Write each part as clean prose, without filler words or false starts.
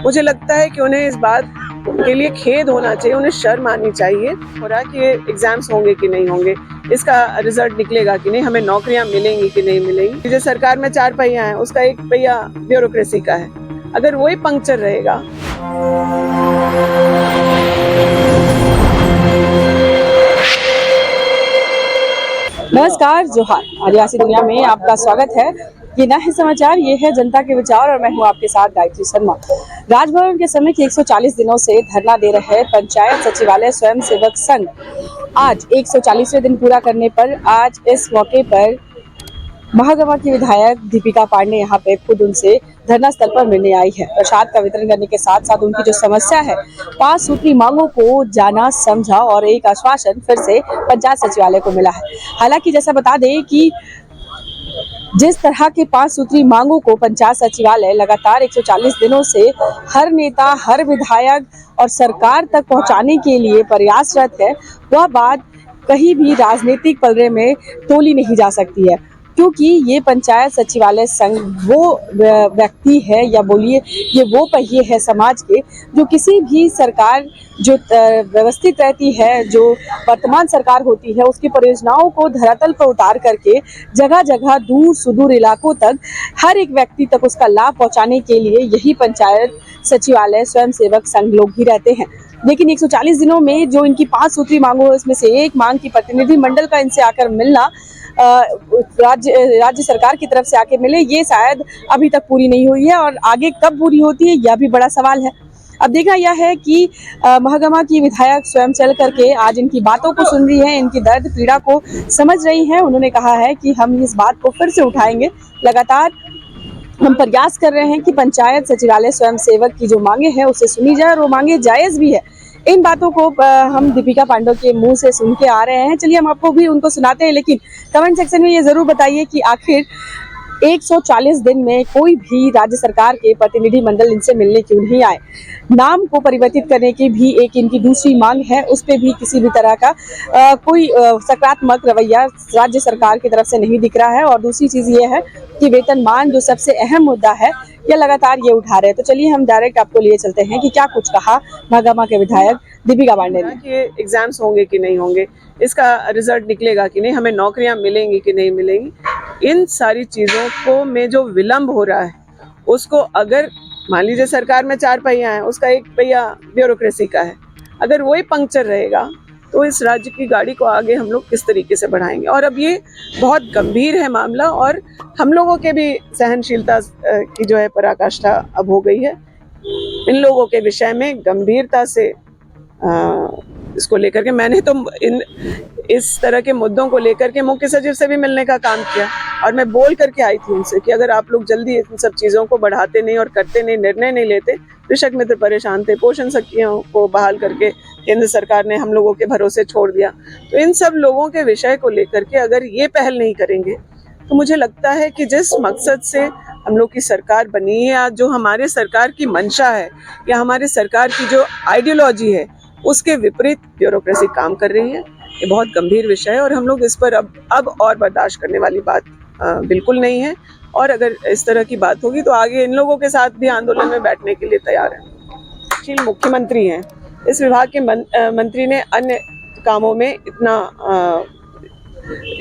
मुझे लगता है कि उन्हें इस बात के लिए खेद होना चाहिए, उन्हें शर्म आनी चाहिए हो रहा कि ये एग्जाम्स होंगे कि नहीं होंगे, इसका रिजल्ट निकलेगा कि नहीं, हमें नौकरियां मिलेंगी कि नहीं मिलेंगी। जो सरकार में 4 पहिया है, उसका एक पहिया ब्यूरोक्रेसी का है। अगर वही पंक्चर रहेगा। नमस्कार, जोहार। आदिवासी दुनिया में आपका स्वागत है। ये ना है समाचार, ये है जनता के विचार और मैं हूँ आपके साथ गायत्री शर्मा। राजभवन के समय के 140 दिनों से धरना दे रहे पंचायत सचिवालय स्वयं सेवक संघ आज 140वें दिन पूरा करने पर आज इस मौके पर महागमा की विधायक दीपिका पांडे यहाँ पे खुद उनसे धरना स्थल पर मिलने आई है। प्रसाद का वितरण करने के साथ साथ उनकी जो समस्या है 5 सूत्री मांगों को जाना, समझा और एक आश्वासन फिर से पंचायत सचिवालय को मिला है। हालांकि जैसा बता दें कि जिस तरह के 5 सूत्री मांगों को पंचायत सचिवालय लगातार 140 दिनों से हर नेता, हर विधायक और सरकार तक पहुंचाने के लिए प्रयासरत है, वह बात कहीं भी राजनीतिक पलड़े में तोली नहीं जा सकती है, क्योंकि ये पंचायत सचिवालय संघ वो व्यक्ति है या बोलिए ये वो पहिए है समाज के, जो किसी भी सरकार जो व्यवस्थित रहती है, जो वर्तमान सरकार होती है, उसकी परियोजनाओं को धरातल पर उतार करके जगह जगह दूर सुदूर इलाकों तक हर एक व्यक्ति तक उसका लाभ पहुंचाने के लिए यही पंचायत सचिवालय स्वयं सेवक संघ लोग ही रहते हैं। लेकिन 140 दिनों में जो इनकी 5 सूत्री मांगों है, इसमें से एक मांग की प्रतिनिधि मंडल का इनसे आकर मिलना राज्य सरकार की तरफ से आके मिले, ये शायद अभी तक पूरी नहीं हुई है और आगे कब पूरी होती है यह भी बड़ा सवाल है। अब देखना यह है कि महागमा की विधायक स्वयं चल करके आज इनकी बातों को सुन रही है, इनकी दर्द पीड़ा को समझ रही है। उन्होंने कहा है कि हम इस बात को फिर से उठाएंगे, लगातार हम प्रयास कर रहे हैं कि पंचायत सचिवालय स्वयं सेवक की जो मांगे हैं उसे सुनी जाए और वो मांगे जायज भी है। इन बातों को हम दीपिका पांडे के मुंह से सुन के आ रहे हैं। चलिए हम आपको भी उनको सुनाते हैं, लेकिन कमेंट सेक्शन में ये जरूर बताइए कि आखिर 140 दिन में कोई भी राज्य सरकार के प्रतिनिधि मंडल इनसे मिलने क्यों नहीं आए। नाम को परिवर्तित करने की भी एक इनकी दूसरी मांग है, उस पर भी किसी भी तरह का कोई सकारात्मक रवैया राज्य सरकार की तरफ से नहीं दिख रहा है। और दूसरी चीज ये है कि वेतनमान जो सबसे अहम मुद्दा है, यह लगातार ये उठा रहे हैं। तो चलिए हम डायरेक्ट आपको लिए चलते हैं कि क्या कुछ कहा महागमा के विधायक दीपिका पांडे ने। कि एग्जाम्स होंगे कि नहीं होंगे, इसका रिजल्ट निकलेगा कि नहीं, हमें नौकरियां मिलेंगी कि नहीं मिलेंगी, इन सारी चीजों को में जो विलंब हो रहा है उसको, अगर मान लीजिए सरकार में 4 पहिया है, उसका एक पहिया ब्यूरोक्रेसी का है, अगर वही पंक्चर रहेगा तो इस राज्य की गाड़ी को आगे हम लोग किस तरीके से बढ़ाएंगे। और अब ये बहुत गंभीर है मामला और हम लोगों के भी सहनशीलता की जो है पराकाष्ठा अब हो गई है। इन लोगों के विषय में गंभीरता से इसको लेकर के मैंने तो इस तरह के मुद्दों को लेकर के मुख्य सचिव से भी मिलने का काम किया और मैं बोल करके आई थी उनसे कि अगर आप लोग जल्दी इन सब चीज़ों को बढ़ाते नहीं और करते नहीं, निर्णय नहीं लेते। कृषक मित्र परेशान थे, पोषण सखियों को बहाल करके केंद्र सरकार ने हम लोगों के भरोसे छोड़ दिया। तो इन सब लोगों के विषय को लेकर के अगर ये पहल नहीं करेंगे तो मुझे लगता है कि जिस मकसद से हम लोग की सरकार बनी है या जो हमारे सरकार की मंशा है या हमारे सरकार की जो आइडियोलॉजी है, उसके विपरीत ब्यूरोक्रेसी काम कर रही है। ये बहुत गंभीर विषय है और हम लोग इस पर अब और बर्दाश्त करने वाली बात बिल्कुल नहीं है। और अगर इस तरह की बात होगी तो आगे इन लोगों के साथ भी आंदोलन में बैठने के लिए तैयार है। मुख्यमंत्री हैं, इस विभाग के मंत्री ने अन्य कामों में इतना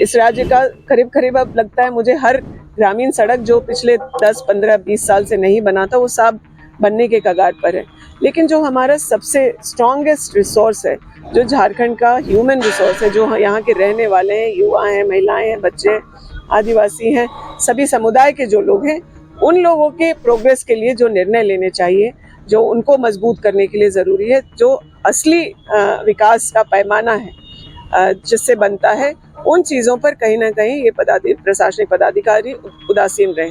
इस राज्य का करीब अब लगता है मुझे हर ग्रामीण सड़क जो पिछले 10, 15, 20 साल से नहीं बना था वो सब बनने के कगार पर है। लेकिन जो हमारा सबसे स्ट्रॉन्गेस्ट रिसोर्स है, जो झारखंड का ह्यूमन रिसोर्स है, जो यहाँ के रहने वाले हैं, युवा हैं, महिलाएं हैं, बच्चे हैं, आदिवासी हैं, सभी समुदाय के जो लोग हैं, उन लोगों के प्रोग्रेस के लिए जो निर्णय लेने चाहिए, जो उनको मजबूत करने के लिए ज़रूरी है, जो असली विकास का पैमाना है जिससे बनता है, उन चीज़ों पर कहीं ना कहीं ये प्रशासनिक पदाधिकारी उदासीन रहे।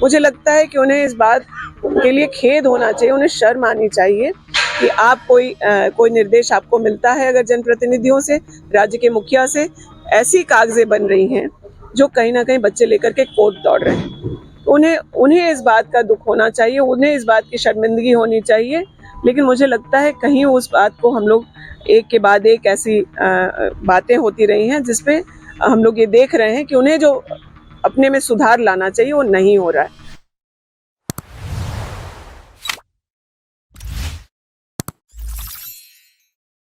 मुझे लगता है कि उन्हें इस बात के लिए खेद होना चाहिए, उन्हें शर्म आनी चाहिए कि आप कोई निर्देश आपको मिलता है अगर जनप्रतिनिधियों से, राज्य के मुखिया से, ऐसी कागजें बन रही हैं जो कहीं ना कहीं बच्चे लेकर के कोर्ट दौड़ रहे हैं। उन्हें इस बात का दुख होना चाहिए, उन्हें इस बात की शर्मिंदगी होनी चाहिए। लेकिन मुझे लगता है कहीं उस बात को हम लोग एक के बाद एक ऐसी बातें होती रही हैं जिसपे हम लोग ये देख रहे हैं कि उन्हें जो अपने में सुधार लाना चाहिए वो नहीं हो रहा है।